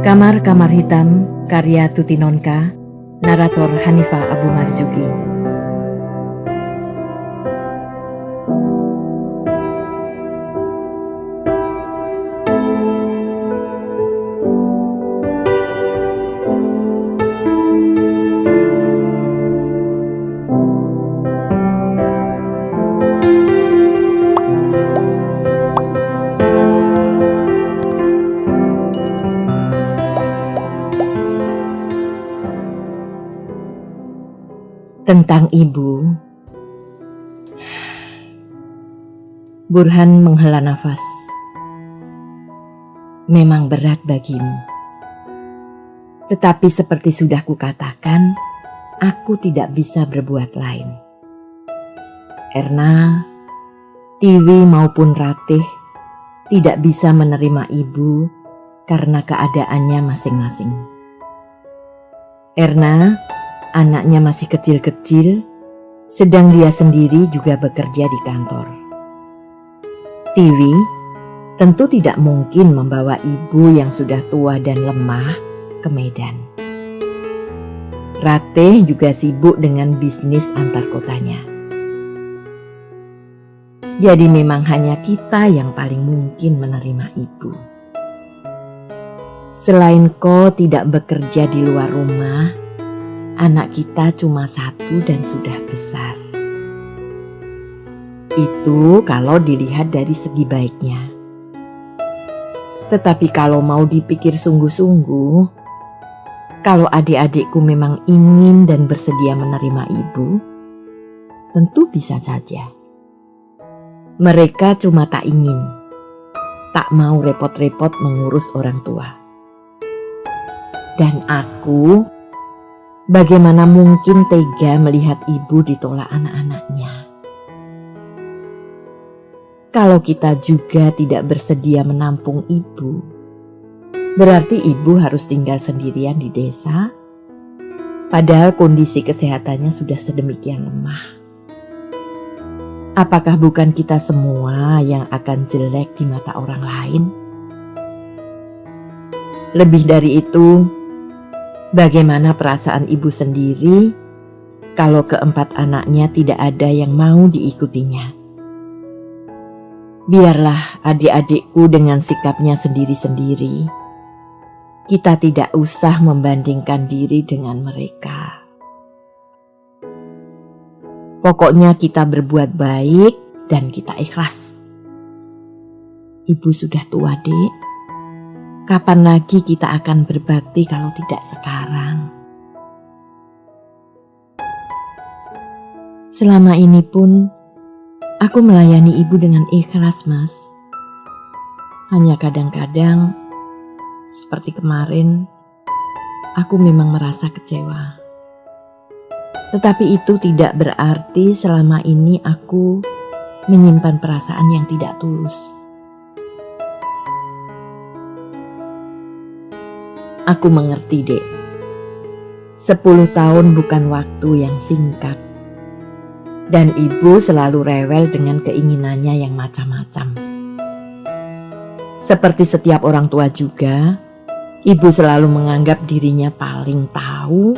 Kamar-Kamar Hitam, karya Tuti Nonka, narator Hanifah Abu Marzuki. Tentang ibu. Burhan menghela nafas. Memang berat bagimu. Tetapi seperti sudah kukatakan, aku tidak bisa berbuat lain. Erna, Tiwi maupun Ratih tidak bisa menerima ibu karena keadaannya masing-masing. Erna, anaknya masih kecil-kecil, sedang dia sendiri juga bekerja di kantor. Tiwi tentu tidak mungkin membawa ibu yang sudah tua dan lemah ke Medan. Ratih juga sibuk dengan bisnis antar kotanya. Jadi memang hanya kita yang paling mungkin menerima ibu. Selain kau tidak bekerja di luar rumah, anak kita cuma satu dan sudah besar. Itu kalau dilihat dari segi baiknya. Tetapi kalau mau dipikir sungguh-sungguh, kalau adik-adikku memang ingin dan bersedia menerima ibu, tentu bisa saja. Mereka cuma tak ingin, tak mau repot-repot mengurus orang tua. Dan aku, bagaimana mungkin tega melihat ibu ditolak anak-anaknya? Kalau kita juga tidak bersedia menampung ibu, berarti ibu harus tinggal sendirian di desa, padahal kondisi kesehatannya sudah sedemikian lemah. Apakah bukan kita semua yang akan jelek di mata orang lain? Lebih dari itu, bagaimana perasaan ibu sendiri kalau keempat anaknya tidak ada yang mau diikutinya? Biarlah adik-adikku dengan sikapnya sendiri-sendiri. Kita tidak usah membandingkan diri dengan mereka. Pokoknya kita berbuat baik dan kita ikhlas. Ibu sudah tua, Dek. Kapan lagi kita akan berbakti kalau tidak sekarang? Selama ini pun aku melayani ibu dengan ikhlas, Mas. Hanya kadang-kadang, seperti kemarin, aku memang merasa kecewa. Tetapi itu tidak berarti selama ini aku menyimpan perasaan yang tidak tulus. Aku mengerti, Dek. 10 tahun bukan waktu yang singkat. Dan ibu selalu rewel dengan keinginannya yang macam-macam. Seperti setiap orang tua juga, ibu selalu menganggap dirinya paling tahu,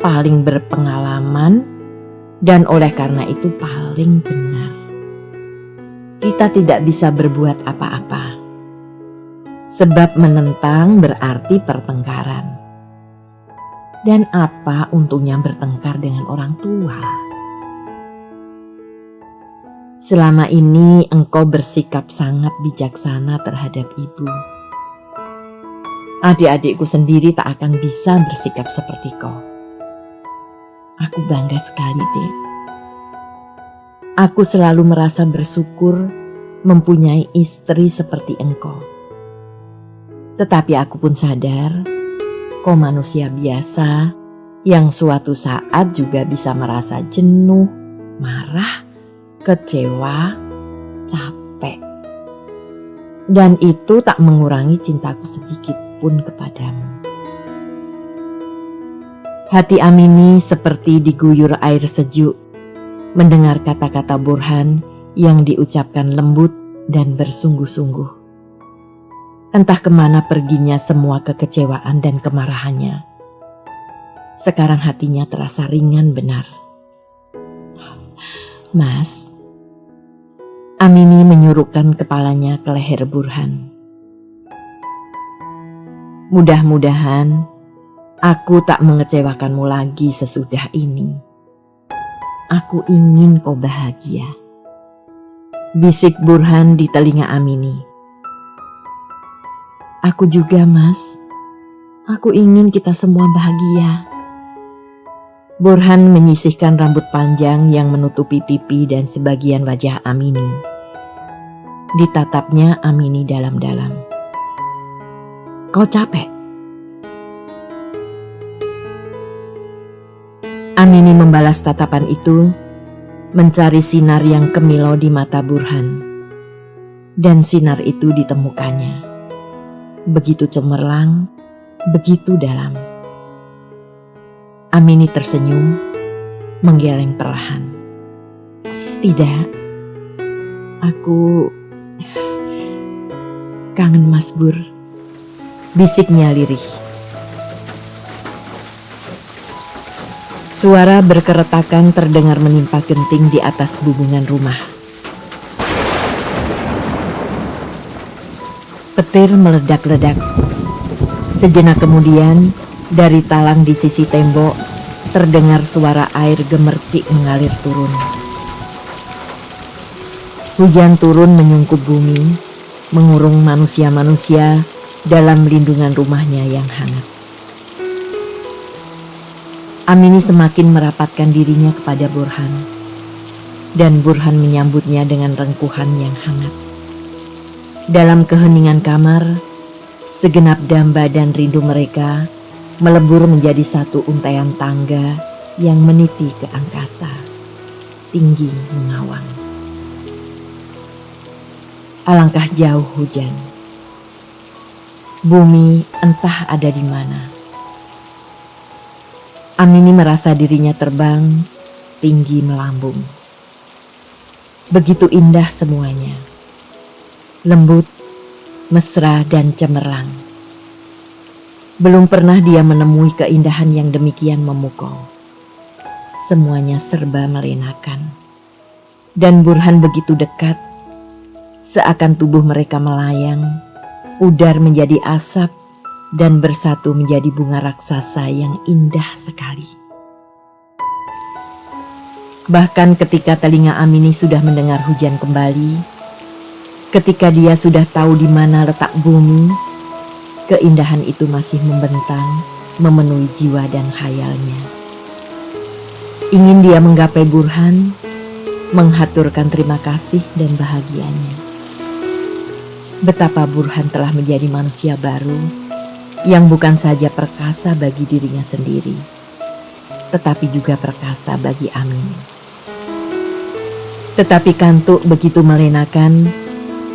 paling berpengalaman, dan oleh karena itu paling benar. Kita tidak bisa berbuat apa-apa. Sebab menentang berarti pertengkaran. Dan apa untungnya bertengkar dengan orang tua? Selama ini engkau bersikap sangat bijaksana terhadap ibu. Adik-adikku sendiri tak akan bisa bersikap seperti kau. Aku bangga sekali, Dek. Aku selalu merasa bersyukur mempunyai istri seperti engkau. Tetapi aku pun sadar, kau manusia biasa yang suatu saat juga bisa merasa jenuh, marah, kecewa, capek. Dan itu tak mengurangi cintaku sedikit pun kepadamu. Hati Amini seperti diguyur air sejuk mendengar kata-kata Burhan yang diucapkan lembut dan bersungguh-sungguh. Entah kemana perginya semua kekecewaan dan kemarahannya. Sekarang hatinya terasa ringan benar. Mas, Amini menyurukkan kepalanya ke leher Burhan. Mudah-mudahan aku tak mengecewakanmu lagi sesudah ini. Aku ingin kau bahagia, bisik Burhan di telinga Amini. Aku juga, Mas. Aku ingin kita semua bahagia. Burhan menyisihkan rambut panjang yang menutupi pipi dan sebagian wajah Amini. Ditatapnya Amini dalam-dalam. Kau capek? Amini membalas tatapan itu, mencari sinar yang kemilau di mata Burhan. Dan sinar itu ditemukannya. Begitu cemerlang, begitu dalam. Amini tersenyum, menggeleng perlahan. Tidak, aku kangen Mas Bur, bisiknya lirih. Suara berkeretakan terdengar menimpa genting di atas bubungan rumah. Petir meledak-ledak. Sejenak kemudian, dari talang di sisi tembok, terdengar suara air gemercik mengalir turun. Hujan turun menyungkup bumi, mengurung manusia-manusia dalam lindungan rumahnya yang hangat. Amini semakin merapatkan dirinya kepada Burhan, dan Burhan menyambutnya dengan rengkuhan yang hangat. Dalam keheningan kamar, segenap damba dan rindu mereka melebur menjadi satu untaian tangga yang meniti ke angkasa, tinggi mengawang. Alangkah jauh hujan. Bumi entah ada di mana. Amini merasa dirinya terbang, tinggi melambung. Begitu indah semuanya. Lembut, mesra dan cemerlang. Belum pernah dia menemui keindahan yang demikian memukau. Semuanya serba melenakan. Dan Burhan begitu dekat, seakan tubuh mereka melayang, pudar menjadi asap, dan bersatu menjadi bunga raksasa yang indah sekali. Bahkan ketika telinga Amini sudah mendengar hujan kembali, ketika dia sudah tahu di mana letak bumi, keindahan itu masih membentang, memenuhi jiwa dan khayalnya. Ingin dia menggapai Burhan, menghaturkan terima kasih dan bahagianya. Betapa Burhan telah menjadi manusia baru, yang bukan saja perkasa bagi dirinya sendiri, tetapi juga perkasa bagi Amini. Tetapi kantuk begitu melenakan,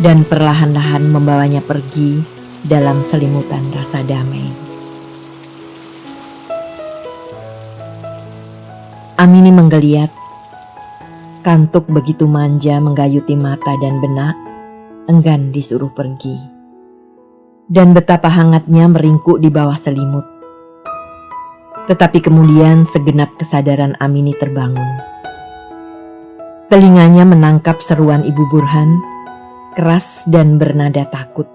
dan perlahan-lahan membawanya pergi dalam selimutan rasa damai. Amini menggeliat. Kantuk begitu manja menggayuti mata dan benak, enggan disuruh pergi. Dan betapa hangatnya meringkuk di bawah selimut. Tetapi kemudian segenap kesadaran Amini terbangun. Telinganya menangkap seruan Ibu Burhan, keras dan bernada takut.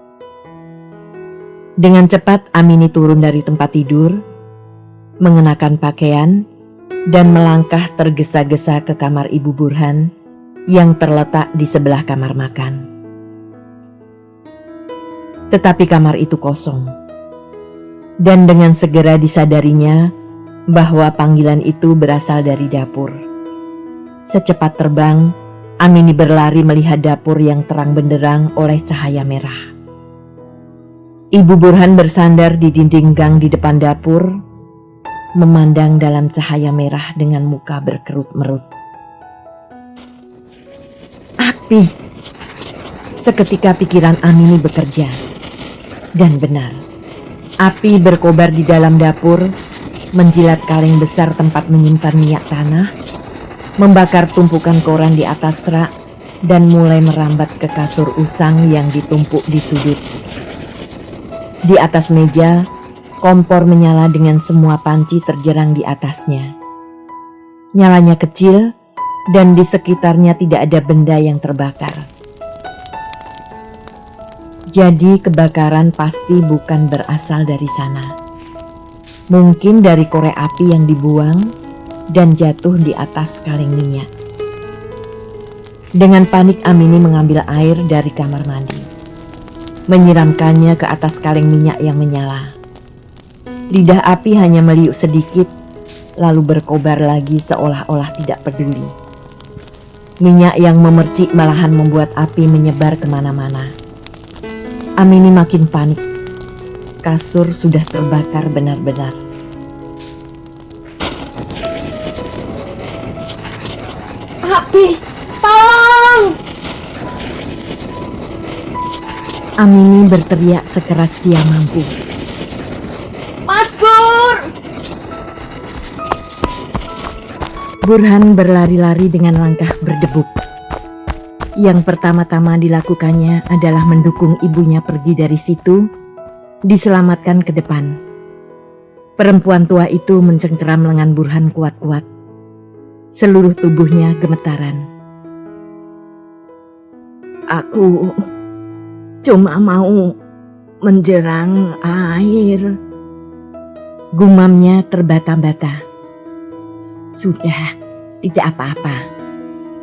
Dengan cepat Amini turun dari tempat tidur, mengenakan pakaian, dan melangkah tergesa-gesa ke kamar Ibu Burhan yang terletak di sebelah kamar makan. Tetapi kamar itu kosong. Dan dengan segera disadarinya bahwa panggilan itu berasal dari dapur. Secepat terbang, Amini berlari melihat dapur yang terang benderang oleh cahaya merah. Ibu Burhan bersandar di dinding gang di depan dapur, memandang dalam cahaya merah dengan muka berkerut-merut. Api! Seketika pikiran Amini bekerja. Dan benar, api berkobar di dalam dapur, menjilat kaleng besar tempat menyimpan minyak tanah, membakar tumpukan koran di atas rak, dan mulai merambat ke kasur usang yang ditumpuk di sudut. Di atas meja, kompor menyala dengan semua panci terjerang di atasnya. Nyalanya kecil dan di sekitarnya tidak ada benda yang terbakar. Jadi kebakaran pasti bukan berasal dari sana. Mungkin dari korek api yang dibuang dan jatuh di atas kaleng minyak. Dengan panik Amini mengambil air dari kamar mandi, menyiramkannya ke atas kaleng minyak yang menyala. Lidah api hanya meliuk sedikit, lalu berkobar lagi seolah-olah tidak peduli. Minyak yang memercik malahan membuat api menyebar kemana-mana. Amini makin panik. Kasur sudah terbakar benar-benar. Api, tolong! Amini berteriak sekeras dia mampu. Mas Pur! Burhan berlari-lari dengan langkah berdebuk. Yang pertama-tama dilakukannya adalah mendukung ibunya pergi dari situ, diselamatkan ke depan. Perempuan tua itu mencengkeram lengan Burhan kuat-kuat. Seluruh tubuhnya gemetaran. Aku cuma mau menjerang air, gumamnya terbata-bata. Sudah, tidak apa-apa.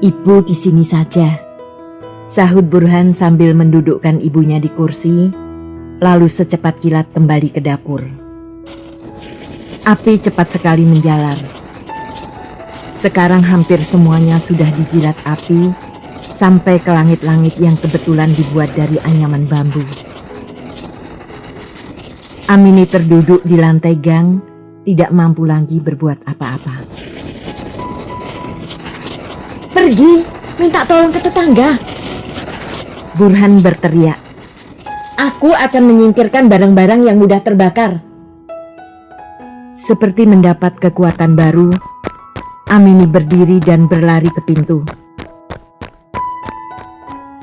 Ibu di sini saja, sahut Burhan sambil mendudukkan ibunya di kursi, lalu secepat kilat kembali ke dapur. Api cepat sekali menjalar. Sekarang hampir semuanya sudah dijilat api sampai ke langit-langit yang kebetulan dibuat dari anyaman bambu. Amini terduduk di lantai gang, tidak mampu lagi berbuat apa-apa. Pergi, minta tolong ke tetangga. Burhan berteriak. Aku akan menyingkirkan barang-barang yang mudah terbakar. Seperti mendapat kekuatan baru, Amini berdiri dan berlari ke pintu.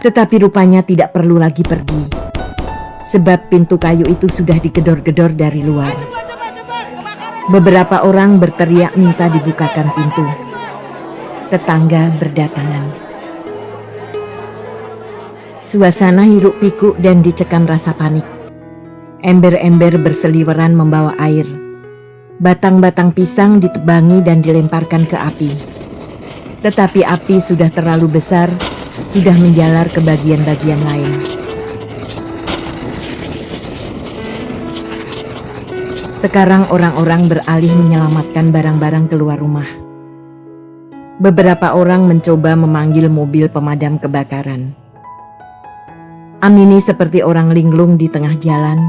Tetapi rupanya tidak perlu lagi pergi, sebab pintu kayu itu sudah digedor-gedor dari luar. Beberapa orang berteriak minta dibukakan pintu. Tetangga berdatangan. Suasana hiruk pikuk dan dicekam rasa panik. Ember-ember berseliweran membawa air. Batang-batang pisang ditebangi dan dilemparkan ke api. Tetapi api sudah terlalu besar, sudah menjalar ke bagian-bagian lain. Sekarang orang-orang beralih menyelamatkan barang-barang keluar rumah. Beberapa orang mencoba memanggil mobil pemadam kebakaran. Amini seperti orang linglung di tengah jalan,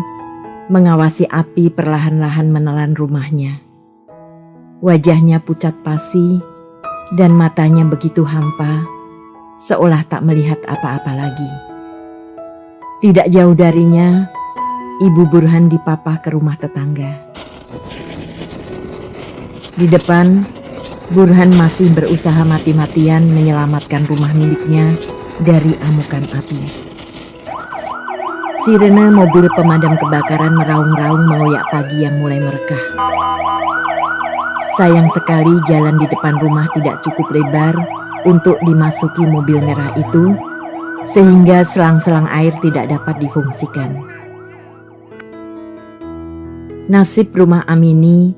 mengawasi api perlahan-lahan menelan rumahnya. Wajahnya pucat pasi dan matanya begitu hampa, seolah tak melihat apa-apa lagi. Tidak jauh darinya, Ibu Burhan dipapah ke rumah tetangga. Di depan, Burhan masih berusaha mati-matian menyelamatkan rumah miliknya dari amukan api. Sirene mobil pemadam kebakaran meraung-raung mengoyak pagi yang mulai merekah. Sayang sekali jalan di depan rumah tidak cukup lebar untuk dimasuki mobil merah itu, sehingga selang-selang air tidak dapat difungsikan. Nasib rumah Amini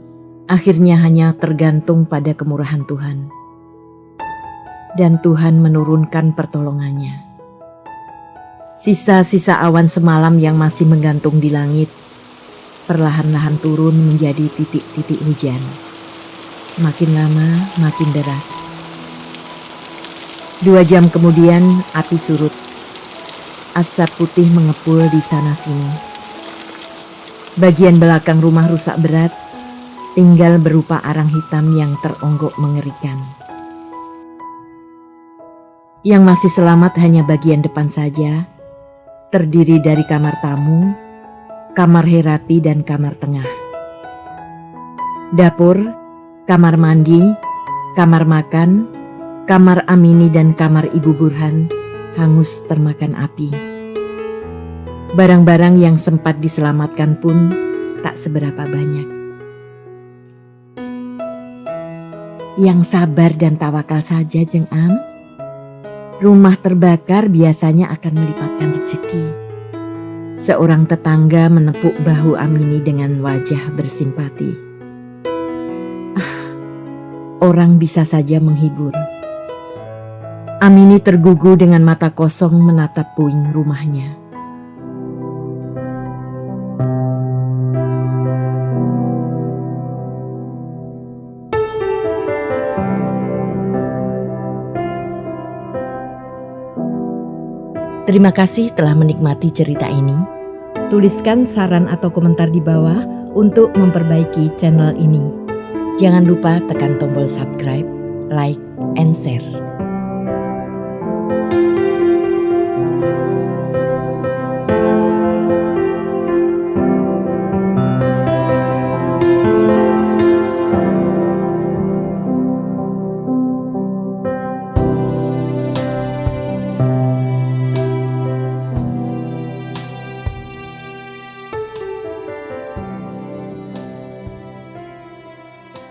akhirnya hanya tergantung pada kemurahan Tuhan. Dan Tuhan menurunkan pertolongannya. Sisa-sisa awan semalam yang masih menggantung di langit perlahan-lahan turun menjadi titik-titik hujan. Makin lama makin deras. 2 jam kemudian api surut. Asap putih mengepul di sana-sini. Bagian belakang rumah rusak berat, tinggal berupa arang hitam yang teronggok mengerikan. Yang masih selamat hanya bagian depan saja, terdiri dari kamar tamu, kamar Herati dan kamar tengah. Dapur, kamar mandi, kamar makan, kamar Amini dan kamar Ibu Burhan hangus termakan api. Barang-barang yang sempat diselamatkan pun tak seberapa banyak. Yang sabar dan tawakal saja, Jeng Am. Rumah terbakar biasanya akan melipatkan rezeki. Seorang tetangga menepuk bahu Amini dengan wajah bersimpati. Orang bisa saja menghibur. Amini tergugu dengan mata kosong menatap puing rumahnya. Terima kasih telah menikmati cerita ini. Tuliskan saran atau komentar di bawah untuk memperbaiki channel ini. Jangan lupa tekan tombol subscribe, like, and share.